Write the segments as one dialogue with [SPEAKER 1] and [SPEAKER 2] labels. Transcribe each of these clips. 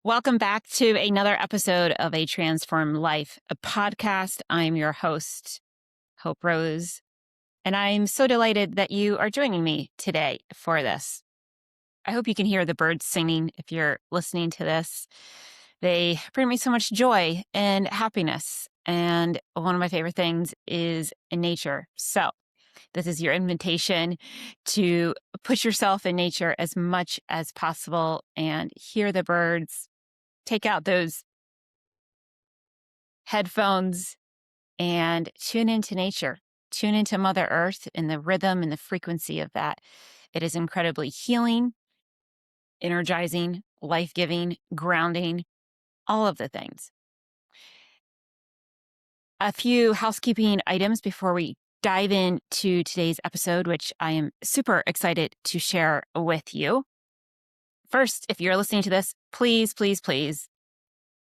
[SPEAKER 1] Welcome back to another episode of A Transformed Life, a podcast. I'm your host, Hope Rose, and I'm so delighted that you are joining me today for this. I hope you can hear the birds singing if you're listening to this. They bring me so much joy and happiness, and one of my favorite things is in nature. So this is your invitation to put yourself in nature as much as possible and hear the birds. Take out those headphones and tune into nature. Tune into Mother Earth and the rhythm and the frequency of that. It is incredibly healing, energizing, life-giving, grounding, all of the things. A few housekeeping items before we dive into today's episode, which I am super excited to share with you. First, if you're listening to this, please,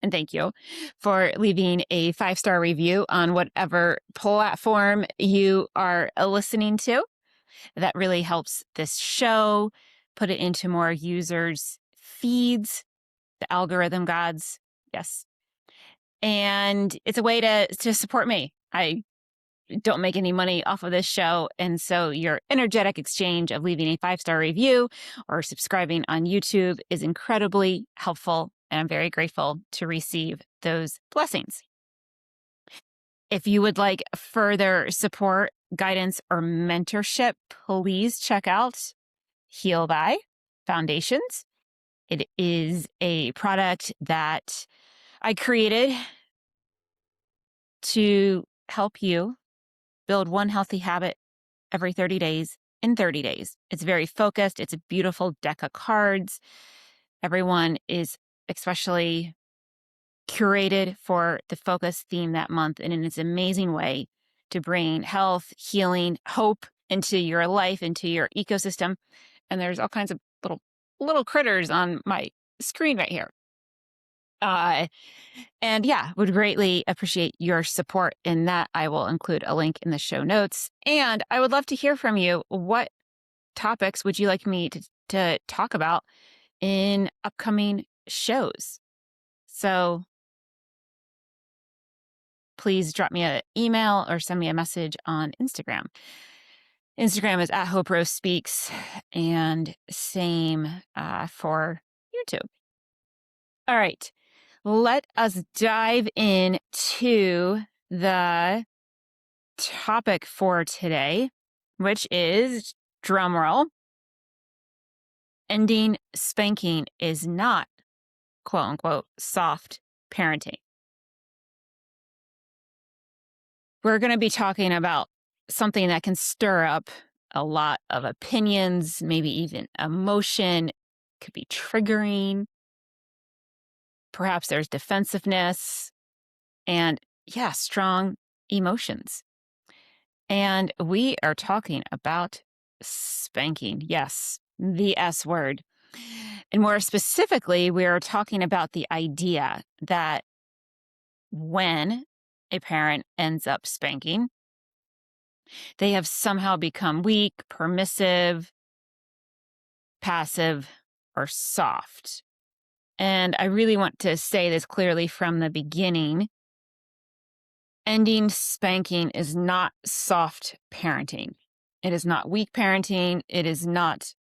[SPEAKER 1] and thank you for leaving a 5-star review on whatever platform you are listening to. That really helps this show, put it into more users' feeds, the algorithm gods. Yes. And it's a way to support me. I don't make any money off of this show. And so your energetic exchange of leaving a 5-star review or subscribing on YouTube is incredibly helpful. And I'm very grateful to receive those blessings. If you would like further support, guidance, or mentorship, please check out Heal By Foundations. It is a product that I created to help you build one healthy habit every 30 days in 30 days. It's very focused. It's a beautiful deck of cards. Everyone is especially curated for the focus theme that month, and in its amazing way to bring health, healing, hope into your life, into your ecosystem. And there's all kinds of little critters on my screen right here. And yeah, would greatly appreciate your support in that. I will include a link in the show notes. And I would love to hear from you. What topics would you like me to talk about in upcoming shows? So please drop me an email or send me a message on Instagram. Instagram is @HopeRoseSpeaks, and same for YouTube. All right. Let us dive into the topic for today, which is, drumroll, ending spanking is not, quote unquote, soft parenting. We're going to be talking about something that can stir up a lot of opinions, maybe even emotion, could be triggering. Perhaps there's defensiveness and, yeah, strong emotions. And we are talking about spanking. Yes, the S word. And more specifically, we are talking about the idea that when a parent ends up spanking, they have somehow become weak, permissive, passive, or soft. And I really want to say this clearly from the beginning. Ending spanking is not soft parenting. It is not weak parenting. It is not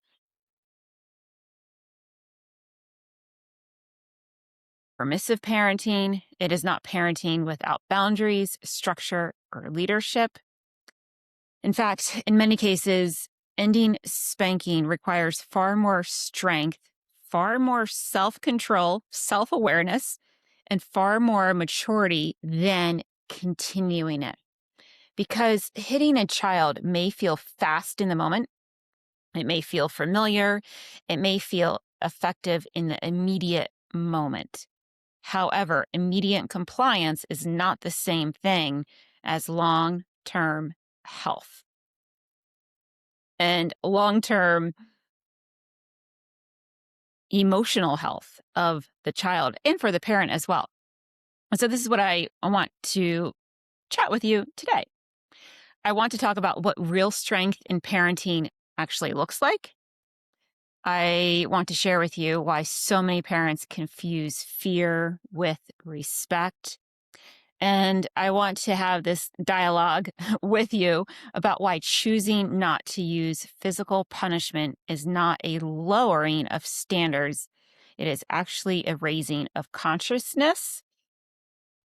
[SPEAKER 1] permissive parenting. It is not parenting without boundaries, structure, or leadership. In fact, in many cases, ending spanking requires far more strength, far more self-control, self-awareness, and far more maturity than continuing it. Because hitting a child may feel fast in the moment. It may feel familiar. It may feel effective in the immediate moment. However, immediate compliance is not the same thing as long-term health and long-term emotional health of the child and for the parent as well. And so this is what I want to chat with you today. I want to talk about what real strength in parenting actually looks like. I want to share with you why so many parents confuse fear with respect. And I want to have this dialogue with you about why choosing not to use physical punishment is not a lowering of standards. It is actually a raising of consciousness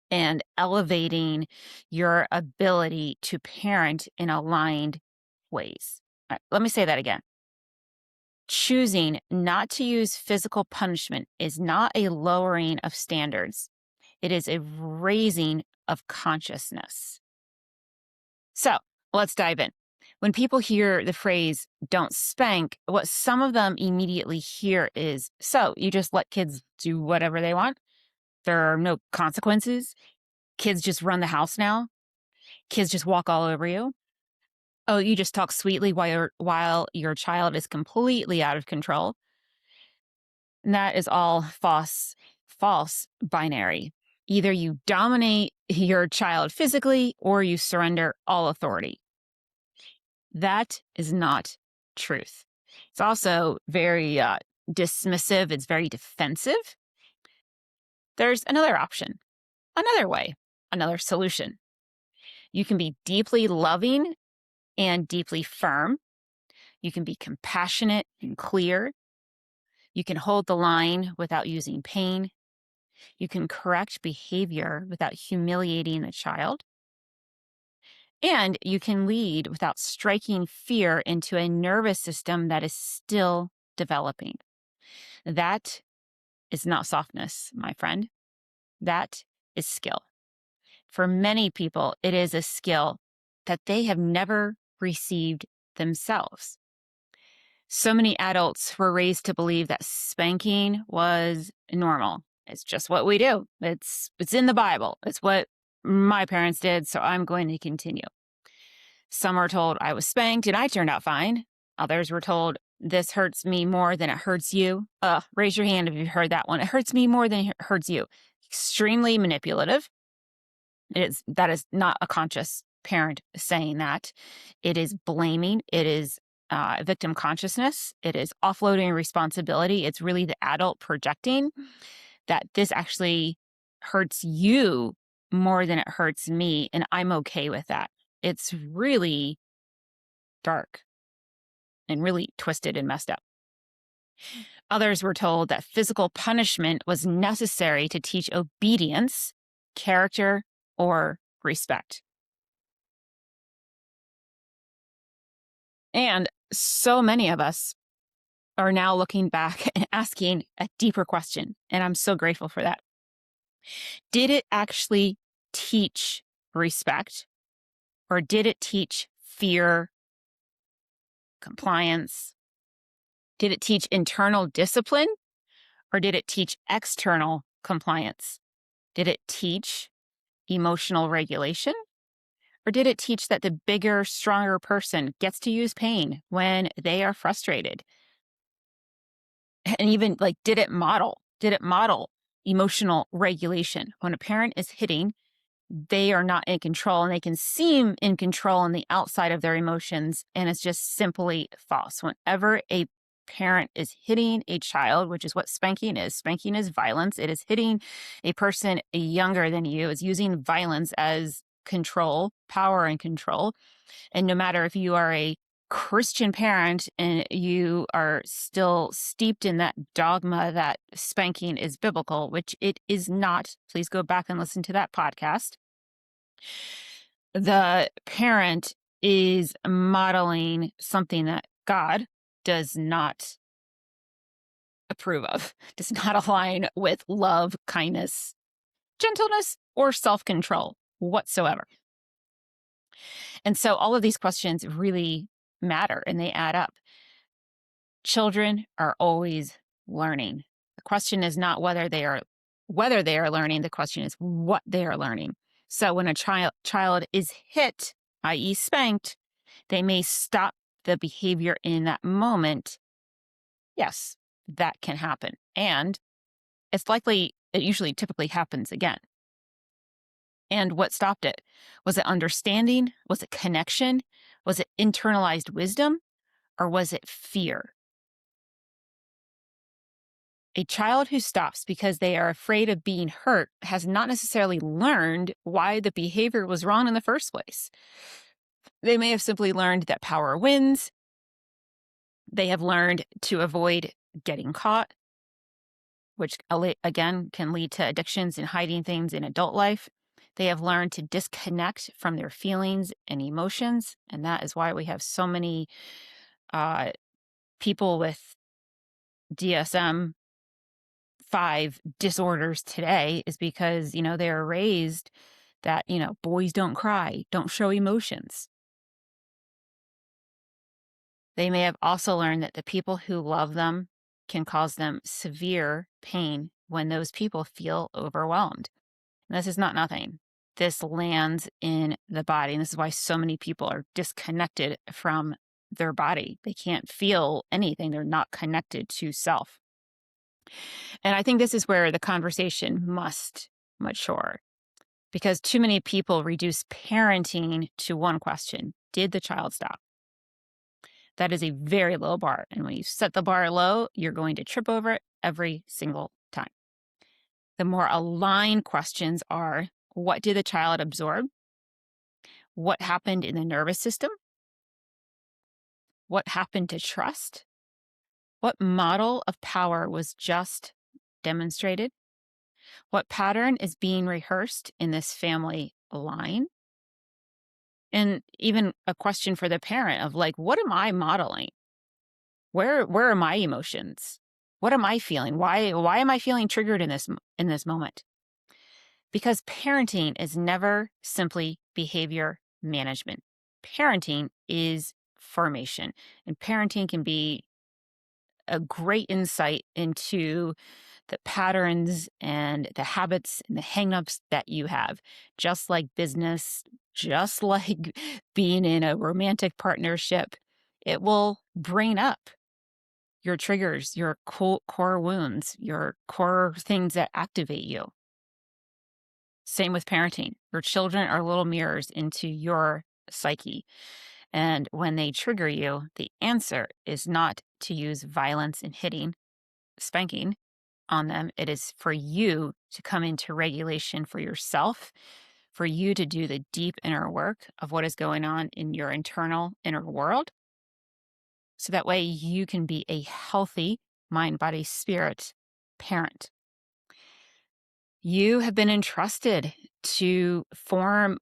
[SPEAKER 1] and elevating your ability to parent in aligned ways. All right, let me say that again. Choosing not to use physical punishment is not a lowering of standards. It is a raising of consciousness. So let's dive in. When people hear the phrase don't spank, what some of them immediately hear is, so you just let kids do whatever they want? There are no consequences? Kids just run the house now? Kids just walk all over you? Oh, you just talk sweetly while your child is completely out of control? And that is all false binary. Either you dominate your child physically or you surrender all authority. That is not truth. It's also very dismissive. It's very defensive. There's another option, another way, another solution. You can be deeply loving and deeply firm. You can be compassionate and clear. You can hold the line without using pain. You can correct behavior without humiliating the child. And you can lead without striking fear into a nervous system that is still developing. That is not softness, my friend. That is skill. For many people, it is a skill that they have never received themselves. So many adults were raised to believe that spanking was normal. It's just what we do. It's in the Bible. It's what my parents did, so I'm going to continue. Some were told I was spanked and I turned out fine. Others were told this hurts me more than it hurts you. Raise your hand if you've heard that one. It hurts me more than it hurts you. Extremely manipulative. That is not a conscious parent saying that. It is blaming. It is victim consciousness. It is offloading responsibility. It's really the adult projecting that this actually hurts you more than it hurts me, and I'm okay with that. It's really dark and really twisted and messed up. Others were told that physical punishment was necessary to teach obedience, character, or respect. And so many of us are now looking back and asking a deeper question, and I'm so grateful for that. Did it actually teach respect, or did it teach fear, compliance? Did it teach internal discipline, or did it teach external compliance? Did it teach emotional regulation, or did it teach that the bigger, stronger person gets to use pain when they are frustrated? And even did it model emotional regulation? When a parent is hitting, they are not in control, and they can seem in control on the outside of their emotions, and it's just simply false. Whenever a parent is hitting a child, which is what spanking is violence. It is hitting a person younger than you. It's using violence as control, power and control. And no matter if you are a Christian parent and you are still steeped in that dogma that spanking is biblical, which it is not, please go back and listen to that podcast. The parent is modeling something that God does not approve of, does not align with love, kindness, gentleness, or self-control whatsoever. And so all of these questions really matter and they add up. Children are always learning. The question is not whether they are learning. The question is what they are learning. So when a child is hit, i.e. spanked, they may stop the behavior in that moment. Yes, that can happen. And it's likely, it usually typically happens again. And what stopped it? Was it understanding? Was it connection? Was it internalized wisdom? Or was it fear? A child who stops because they are afraid of being hurt has not necessarily learned why the behavior was wrong in the first place. They may have simply learned that power wins. They have learned to avoid getting caught, which again can lead to addictions and hiding things in adult life. They have learned to disconnect from their feelings and emotions. And that is why we have so many people with DSM 5 disorders today, is because, they are raised that, boys don't cry, don't show emotions. They may have also learned that the people who love them can cause them severe pain when those people feel overwhelmed. And this is not nothing. This lands in the body. And this is why so many people are disconnected from their body. They can't feel anything. They're not connected to self. And I think this is where the conversation must mature, because too many people reduce parenting to one question: did the child stop? That is a very low bar. And when you set the bar low, you're going to trip over it every single time. The more aligned questions are: what did the child absorb? What happened in the nervous system? What happened to trust? What model of power was just demonstrated? What pattern is being rehearsed in this family line? And even a question for the parent of, like, what am I modeling? Where are my emotions? What am I feeling? Why am I feeling triggered in this moment? Because parenting is never simply behavior management. Parenting is formation, and parenting can be a great insight into the patterns and the habits and the hangups that you have. Just like business, just like being in a romantic partnership, it will bring up your triggers, your core wounds, your core things that activate you. Same with parenting. Your children are little mirrors into your psyche. And when they trigger you, the answer is not to use violence and hitting, spanking on them. It is for you to come into regulation for yourself, for you to do the deep inner work of what is going on in your internal inner world. So that way you can be a healthy mind, body, spirit parent. You have been entrusted to form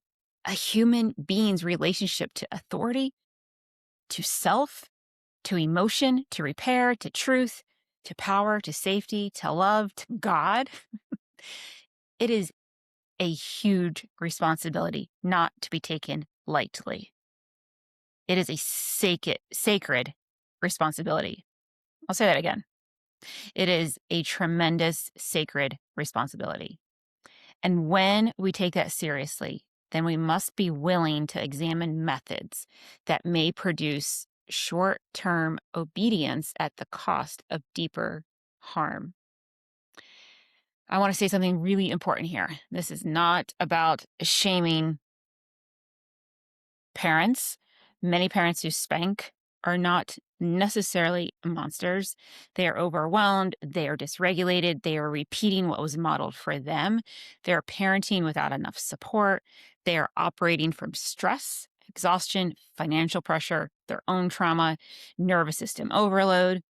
[SPEAKER 1] a human being's relationship to authority, to self, to emotion, to repair, to truth, to power, to safety, to love, to God. It is a huge responsibility not to be taken lightly. It is a sacred responsibility. I'll say that again. It is a tremendous sacred responsibility. And when we take that seriously, then we must be willing to examine methods that may produce short-term obedience at the cost of deeper harm. I want to say something really important here. This is not about shaming parents. Many parents who spank are not necessarily monsters. They are overwhelmed. They are dysregulated. They are repeating what was modeled for them. They're parenting without enough support. They are operating from stress, exhaustion, financial pressure, their own trauma, nervous system overload,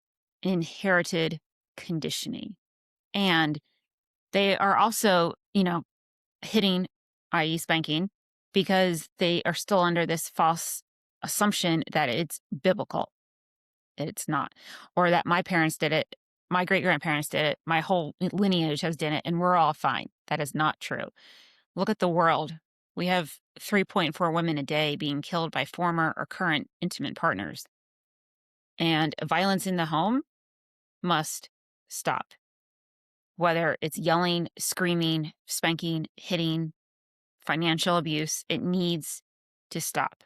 [SPEAKER 1] inherited conditioning. And they are also, hitting, i.e., spanking, because they are still under this false assumption that it's biblical. It's not. Or that my parents did it, my great-grandparents did it, my whole lineage has done it, and we're all fine. That is not true. Look at the world. We have 3.4 women a day being killed by former or current intimate partners. And violence in the home must stop. Whether it's yelling, screaming, spanking, hitting, financial abuse, it needs to stop.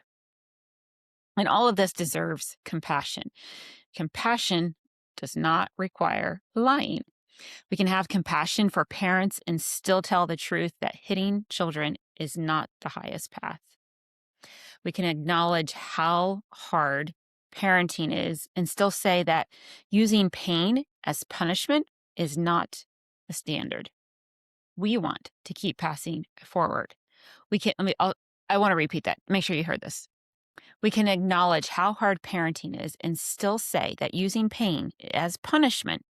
[SPEAKER 1] And all of this deserves compassion. Compassion does not require lying. We can have compassion for parents and still tell the truth that hitting children is not the highest path. We can acknowledge how hard parenting is and still say that using pain as punishment is not the standard we want to keep passing forward. I want to repeat that. Make sure you heard this. We can acknowledge how hard parenting is and still say that using pain as punishment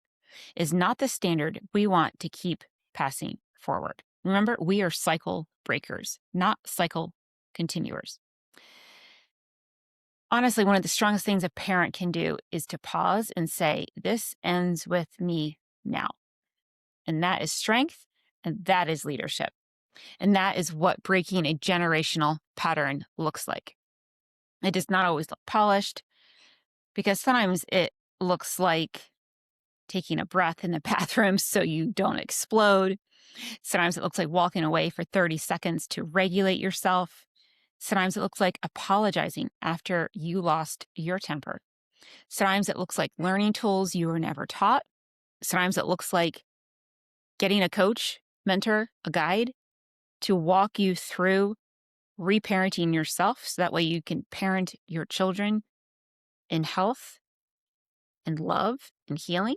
[SPEAKER 1] is not the standard we want to keep passing forward. Remember, we are cycle breakers, not cycle continuers. Honestly, one of the strongest things a parent can do is to pause and say, this ends with me now. And that is strength, and that is leadership. And that is what breaking a generational pattern looks like. It does not always look polished, because sometimes it looks like taking a breath in the bathroom so you don't explode. Sometimes it looks like walking away for 30 seconds to regulate yourself. Sometimes it looks like apologizing after you lost your temper. Sometimes it looks like learning tools you were never taught. Sometimes it looks like getting a coach, mentor, a guide to walk you through reparenting yourself so that way you can parent your children in health and love and healing.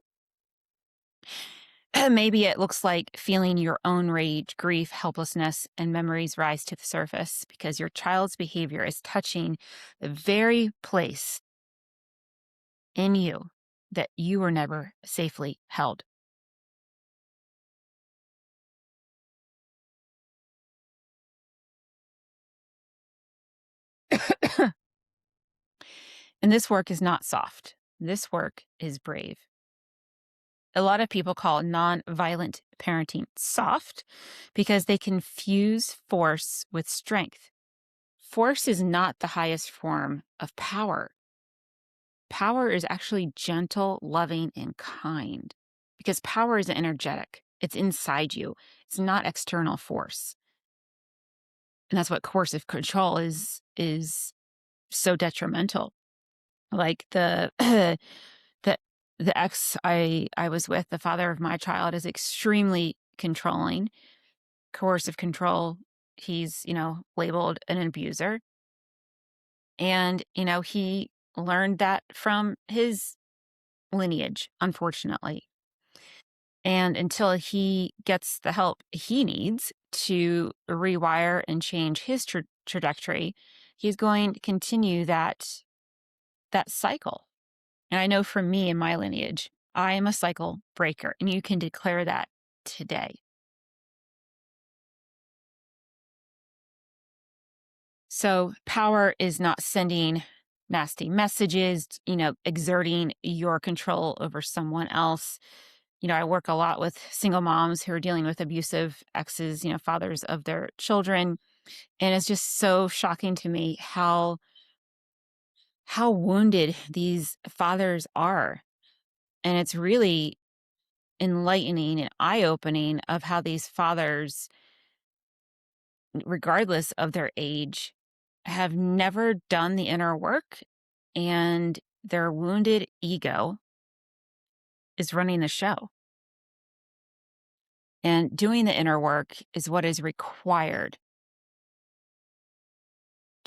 [SPEAKER 1] Maybe it looks like feeling your own rage, grief, helplessness, and memories rise to the surface because your child's behavior is touching the very place in you that you were never safely held. And this work is not soft. This work is brave. A lot of people call nonviolent parenting soft because they confuse force with strength. Force is not the highest form of power. Power is actually gentle, loving, and kind because power is energetic. It's inside you. It's not external force. And that's what coercive control is so detrimental. Like the the ex I was with, the father of my child, is extremely controlling, coercive control. He's, labeled an abuser. And, he learned that from his lineage, unfortunately. And until he gets the help he needs to rewire and change his trajectory, he's going to continue that cycle. And I know for me in my lineage, I am a cycle breaker, and you can declare that today. So power is not sending nasty messages, exerting your control over someone else. I work a lot with single moms who are dealing with abusive exes, fathers of their children. And it's just so shocking to me how wounded these fathers are. And it's really enlightening and eye-opening of how these fathers, regardless of their age, have never done the inner work, and their wounded ego is running the show. And doing the inner work is what is required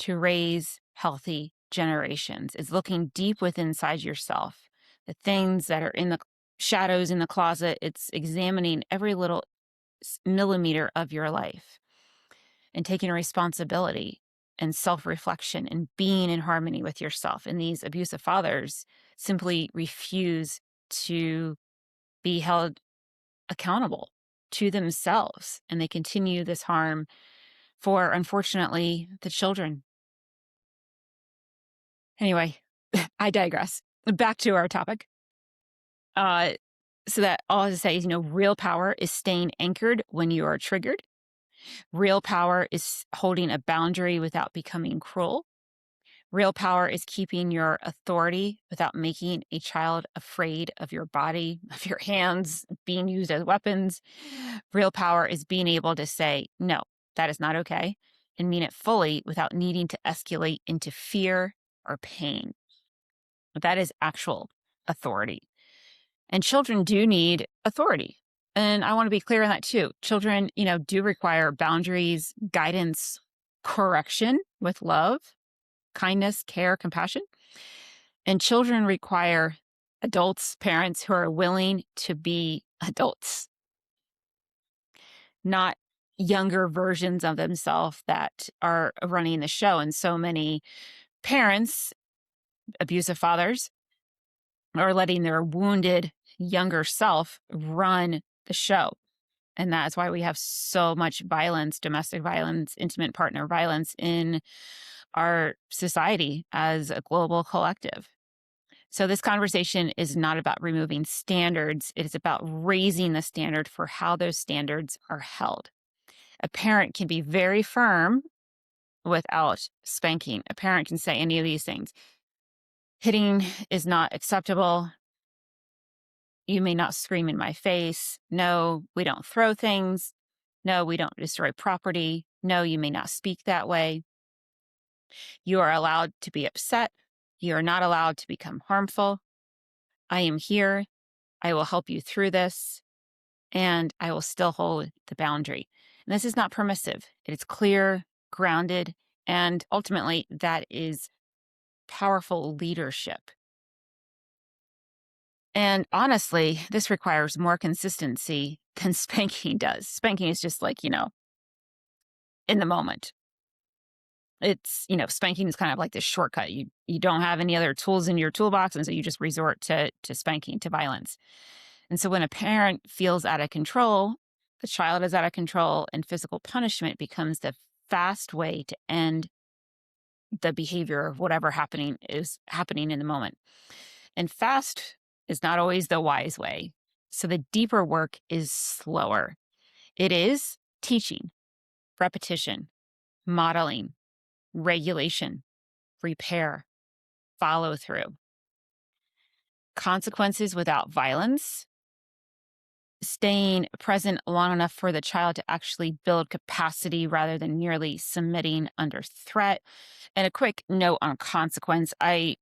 [SPEAKER 1] to raise healthy generations. It's looking deep within inside yourself, the things that are in the shadows in the closet. It's examining every little millimeter of your life and taking responsibility and self-reflection and being in harmony with yourself. And these abusive fathers simply refuse to be held accountable to themselves. And they continue this harm for, unfortunately, the children. Anyway, I digress. Back to our topic. So that all I have to say is, real power is staying anchored when you are triggered. Real power is holding a boundary without becoming cruel. Real power is keeping your authority without making a child afraid of your body, of your hands being used as weapons. Real power is being able to say, no, that is not okay, and mean it fully without needing to escalate into fear or pain. That is actual authority. And children do need authority. And I want to be clear on that too. Children, do require boundaries, guidance, correction with love, kindness, care, compassion. And children require adults, parents who are willing to be adults, not younger versions of themselves that are running the show. And so many parents, abusive fathers, are letting their wounded younger self run the show. And that's why we have so much violence, domestic violence, intimate partner violence in our society as a global collective. So this conversation is not about removing standards. It is about raising the standard for how those standards are held. A parent can be very firm without spanking. A parent can say any of these things. Hitting is not acceptable. You may not scream in my face. No, we don't throw things. No, we don't destroy property. No, you may not speak that way. You are allowed to be upset. You are not allowed to become harmful. I am here. I will help you through this, and I will still hold the boundary. And this is not permissive. It is clear, grounded, and ultimately that is powerful leadership. And honestly, this requires more consistency than spanking does. Spanking is just like, in the moment. It's, spanking is kind of like this shortcut. You don't have any other tools in your toolbox, and so you just resort to spanking, to violence. And so when a parent feels out of control, the child is out of control, and physical punishment becomes the fast way to end the behavior of whatever is happening in the moment. And fast is not always the wise way. So the deeper work is slower. It is teaching, repetition, modeling, regulation, repair, follow through. Consequences without violence, staying present long enough for the child to actually build capacity rather than merely submitting under threat. And a quick note on consequence. I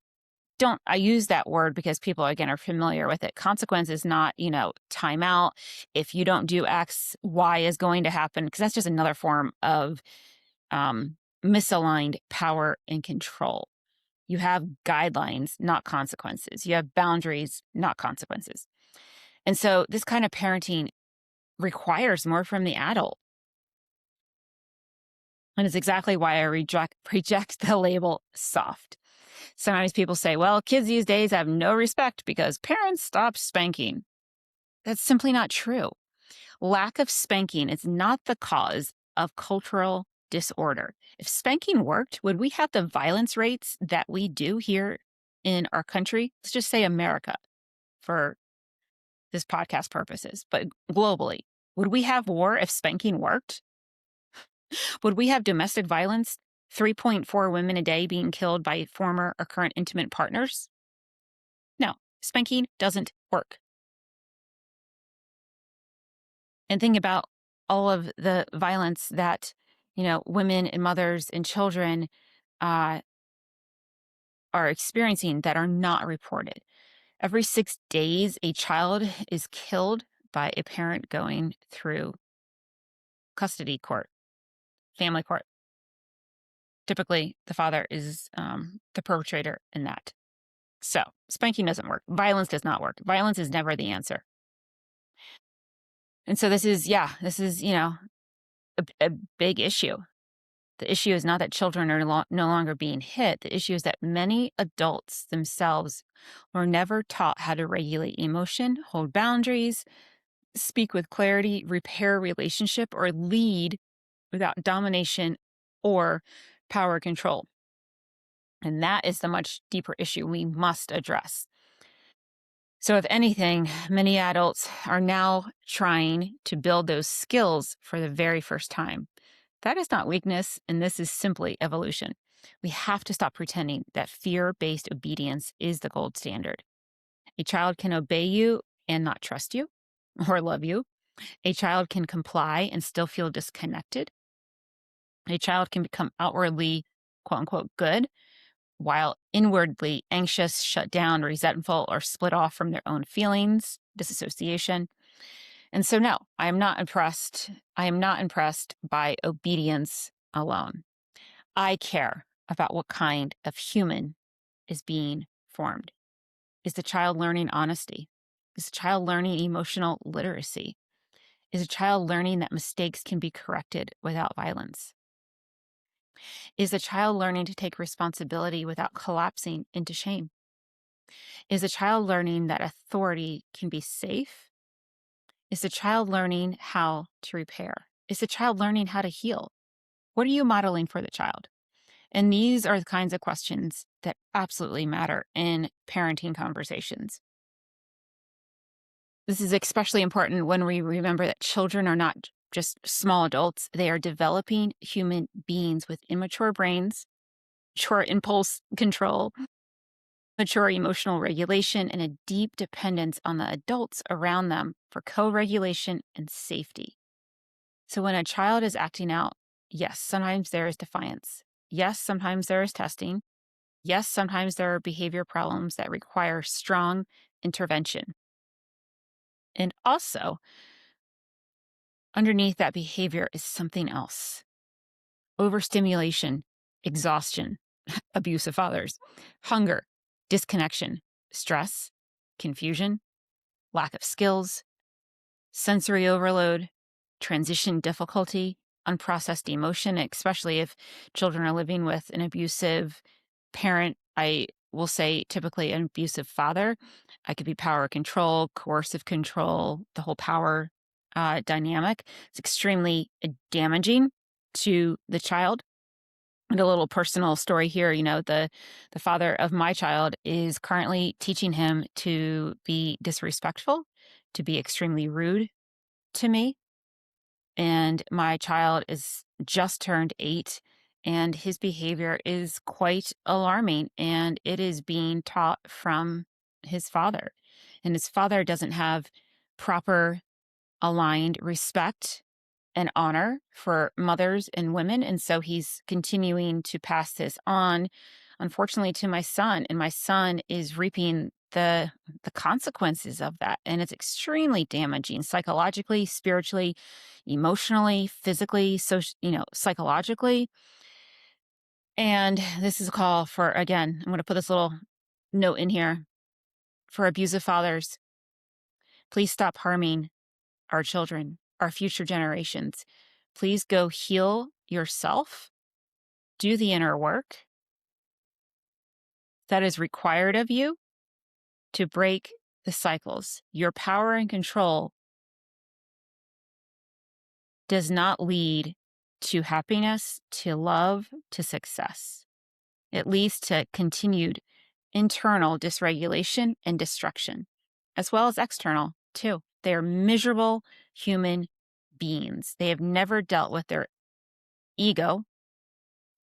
[SPEAKER 1] use that word because people, again, are familiar with it. Consequence is not, timeout. If you don't do X, Y is going to happen, because that's just another form of misaligned power and control. You have guidelines, not consequences. You have boundaries, not consequences. And so this kind of parenting requires more from the adult. And it's exactly why I reject the label soft. Sometimes people say, well, kids these days have no respect because parents stopped spanking. That's simply not true. Lack of spanking is not the cause of cultural disorder. If spanking worked, would we have the violence rates that we do here in our country? Let's just say America for this podcast purposes, but globally. Would we have war if spanking worked? Would we have domestic violence, 3.4 women a day being killed by former or current intimate partners? No, spanking doesn't work. And think about all of the violence that, women and mothers and children are experiencing that are not reported. Every 6 days, a child is killed by a parent going through custody court, family court. Typically, the father is the perpetrator in that. So spanking doesn't work. Violence does not work. Violence is never the answer. And so this is, a big issue. The issue is not that children are no longer being hit. The issue is that many adults themselves were never taught how to regulate emotion, hold boundaries, speak with clarity, repair a relationship, or lead without domination or power control. And that is the much deeper issue we must address. So if anything, many adults are now trying to build those skills for the very first time. That is not weakness, and this is simply evolution. We have to stop pretending that fear-based obedience is the gold standard. A child can obey you and not trust you or love you. A child can comply and still feel disconnected. A child can become outwardly, quote unquote, good, while inwardly anxious, shut down, resentful, or split off from their own feelings, disassociation. And so, no, I am not impressed. I am not impressed by obedience alone. I care about what kind of human is being formed. Is the child learning honesty? Is a child learning emotional literacy? Is a child learning that mistakes can be corrected without violence? Is a child learning to take responsibility without collapsing into shame? Is a child learning that authority can be safe? Is the child learning how to repair? Is the child learning how to heal? What are you modeling for the child? And these are the kinds of questions that absolutely matter in parenting conversations. This is especially important when we remember that children are not just small adults. They are developing human beings with immature brains, mature impulse control, mature emotional regulation, and a deep dependence on the adults around them for co-regulation and safety. So when a child is acting out, yes, sometimes there is defiance. Yes, sometimes there is testing. Yes, sometimes there are behavior problems that require strong intervention. And also, underneath that behavior is something else: overstimulation, exhaustion, abuse of fathers, hunger, disconnection, stress, confusion, lack of skills, sensory overload, transition difficulty, unprocessed emotion, especially if children are living with an abusive parent. I will say typically an abusive father. I could be power control, coercive control, the whole power dynamic. It's extremely damaging to the child. And a little personal story here, the father of my child is currently teaching him to be disrespectful, to be extremely rude to me. And my child is just turned 8, and his behavior is quite alarming, and it is being taught from his father. And his father doesn't have proper aligned respect and honor for mothers and women. And so he's continuing to pass this on, unfortunately, to my son. And my son is reaping the consequences of that. And it's extremely damaging psychologically, spiritually, emotionally, physically, psychologically. And this is a call for, again, I'm going to put this little note in here for abusive fathers. Please stop harming our children, our future generations. Please go heal yourself, do the inner work that is required of you to break the cycles. Your power and control does not lead to happiness, to love, to success. It leads to continued internal dysregulation and destruction, as well as external, too. They are miserable human beings. They have never dealt with their ego,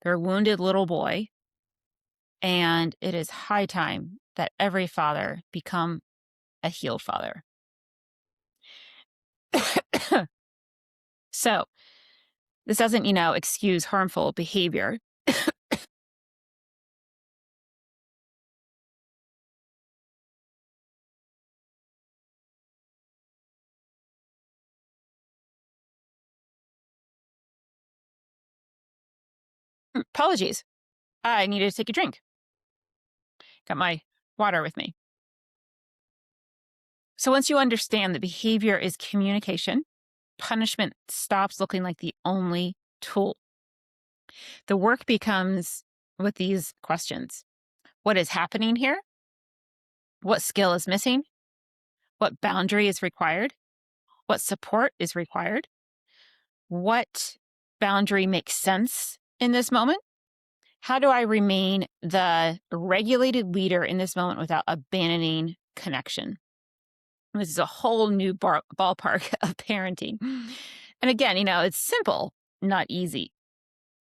[SPEAKER 1] their wounded little boy, and it is high time that every father become a healed father. So, this doesn't, excuse harmful behavior. Apologies. I needed to take a drink. Got my water with me. So once you understand that behavior is communication, punishment stops looking like the only tool. The work becomes with these questions: what is happening here? What skill is missing? What boundary is required? What support is required? What boundary makes sense in this moment? How do I remain the regulated leader in this moment without abandoning connection? This is a whole new ballpark of parenting. And again, it's simple, not easy.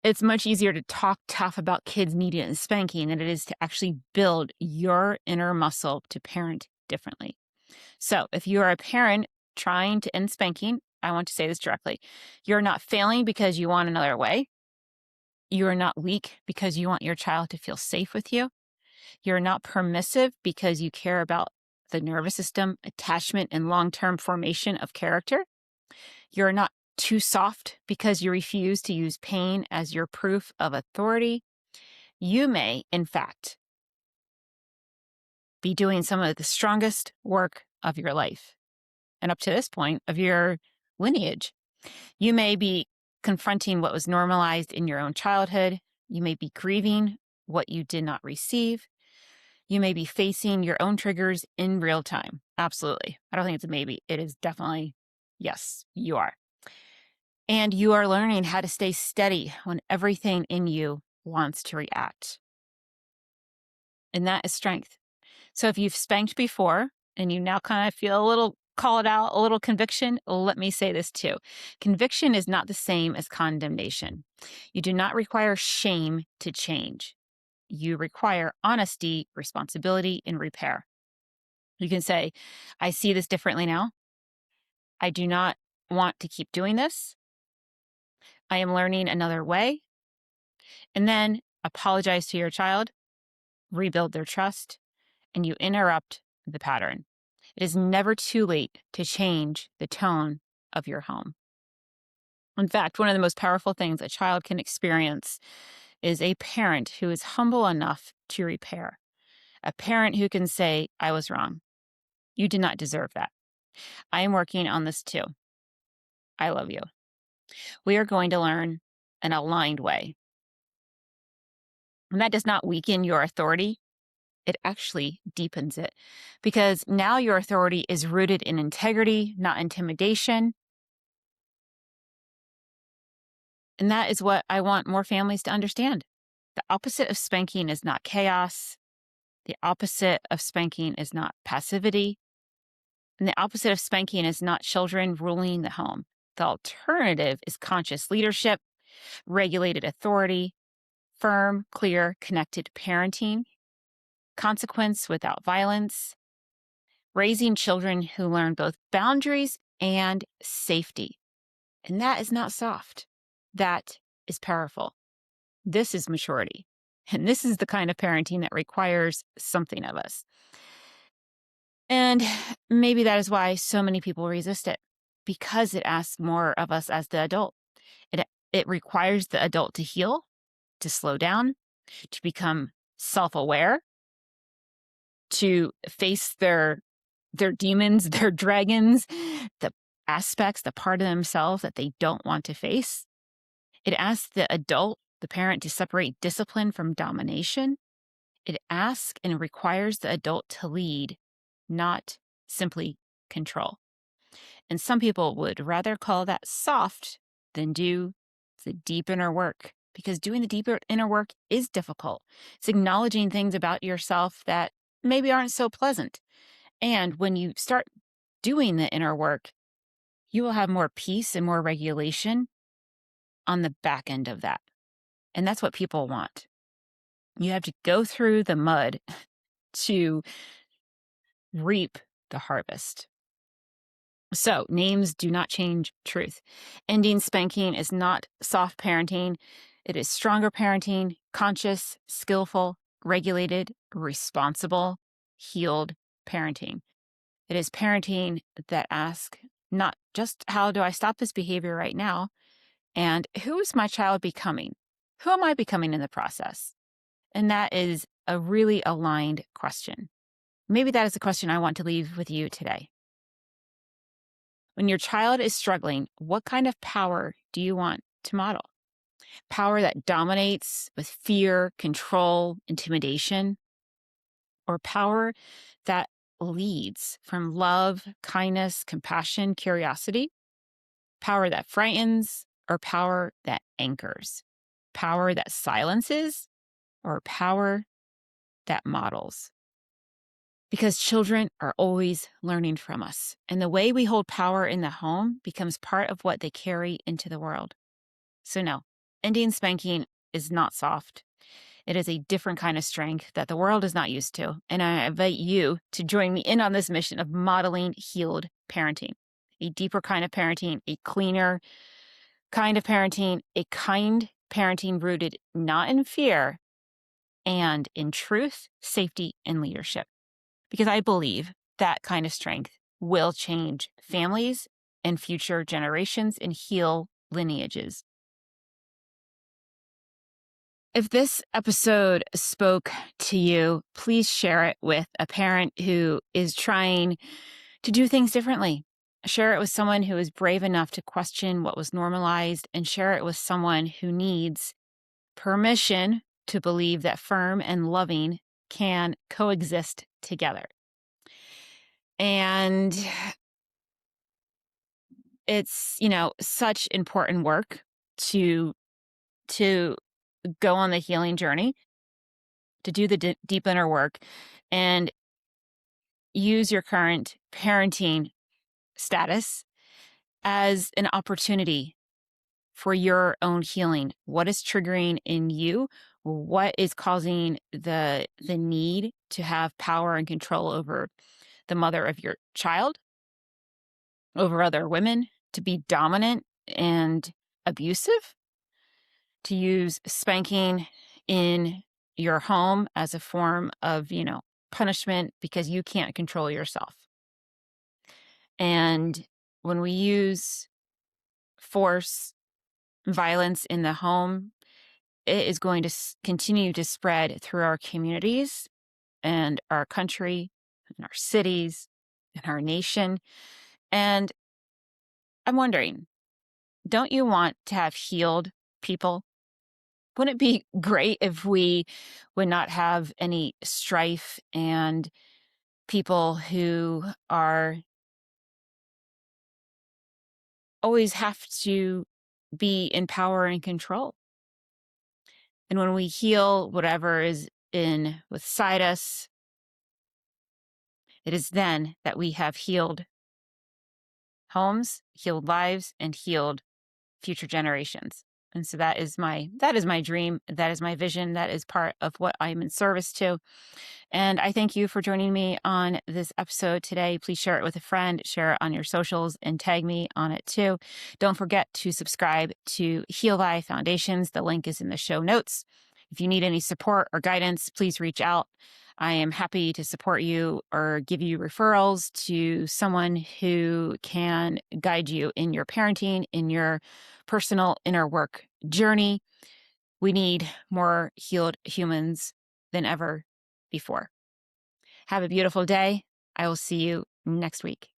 [SPEAKER 1] It's much easier to talk tough about kids needing spanking than it is to actually build your inner muscle to parent differently. So if you are a parent trying to end spanking, I want to say this directly: you're not failing because you want another way. You are not weak because you want your child to feel safe with you. You're not permissive because you care about the nervous system, attachment, and long-term formation of character. You're not too soft because you refuse to use pain as your proof of authority. You may, in fact, be doing some of the strongest work of your life and up to this point of your lineage. You may be confronting what was normalized in your own childhood. You may be grieving what you did not receive. You may be facing your own triggers in real time. Absolutely. I don't think it's a maybe. It is definitely, yes, you are. And you are learning how to stay steady when everything in you wants to react. And that is strength. So if you've spanked before and you now kind of feel a little called out, a little conviction, let me say this too. Conviction is not the same as condemnation. You do not require shame to change. You require honesty, responsibility, and repair. You can say, I see this differently now. I do not want to keep doing this. I am learning another way. And then apologize to your child, rebuild their trust, and you interrupt the pattern. It is never too late to change the tone of your home. In fact, one of the most powerful things a child can experience is a parent who is humble enough to repair. A parent who can say, I was wrong. You did not deserve that. I am working on this too. I love you. We are going to learn an aligned way. And that does not weaken your authority. It actually deepens it because now your authority is rooted in integrity, not intimidation. And that is what I want more families to understand. The opposite of spanking is not chaos. The opposite of spanking is not passivity. And the opposite of spanking is not children ruling the home. The alternative is conscious leadership, regulated authority, firm, clear, connected parenting, consequence without violence, raising children who learn both boundaries and safety. And that is not soft. That is powerful. This is maturity. And this is the kind of parenting that requires something of us. And maybe that is why so many people resist it, because it asks more of us as the adult. It requires the adult to heal, to slow down, to become self-aware, to face their demons, their dragons, the aspects, the part of themselves that they don't want to face. It asks the adult, the parent, to separate discipline from domination. It asks and requires the adult to lead, not simply control. And some people would rather call that soft than do the deep inner work, because doing the deeper inner work is difficult. It's acknowledging things about yourself that maybe aren't so pleasant. And when you start doing the inner work, you will have more peace and more regulation on the back end of that. And that's what people want. You have to go through the mud to reap the harvest. So, names do not change truth. Ending spanking is not soft parenting. It is stronger parenting, conscious, skillful, regulated, responsible, healed parenting. It is parenting that asks not just how do I stop this behavior right now, and who is my child becoming? Who am I becoming in the process? And that is a really aligned question. Maybe that is the question I want to leave with you today. When your child is struggling, what kind of power do you want to model? Power that dominates with fear, control, intimidation, or power that leads from love, kindness, compassion, curiosity? Power that frightens or power that anchors? Power that silences or power that models? Because children are always learning from us. And the way we hold power in the home becomes part of what they carry into the world. So no, ending spanking is not soft. It is a different kind of strength that the world is not used to. And I invite you to join me in on this mission of modeling healed parenting. A deeper kind of parenting, a cleaner kind of parenting, a kind parenting rooted not in fear and in truth, safety, and leadership. Because I believe that kind of strength will change families and future generations and heal lineages. If this episode spoke to you, please share it with a parent who is trying to do things differently. Share it with someone who is brave enough to question what was normalized, and share it with someone who needs permission to believe that firm and loving can coexist together. And it's, such important work to to go on the healing journey, to do the deep inner work and use your current parenting status as an opportunity for your own healing. What is triggering in you? What is causing the need to have power and control over the mother of your child, over other women, to be dominant and abusive, to use spanking in your home as a form of, punishment because you can't control yourself. And when we use force, violence in the home, it is going to continue to spread through our communities and our country and our cities and our nation. And I'm wondering, don't you want to have healed people? Wouldn't it be great if we would not have any strife and people who are always have to be in power and control? And when we heal whatever is in beside us, it is then that we have healed homes, healed lives, and healed future generations. And so that is my dream. That is my vision. That is part of what I'm in service to. And I thank you for joining me on this episode today. Please share it with a friend, share it on your socials, and tag me on it too. Don't forget to subscribe to Heal by Foundations. The link is in the show notes. If you need any support or guidance, please reach out. I am happy to support you or give you referrals to someone who can guide you in your parenting, in your personal inner work journey. We need more healed humans than ever before. Have a beautiful day. I will see you next week.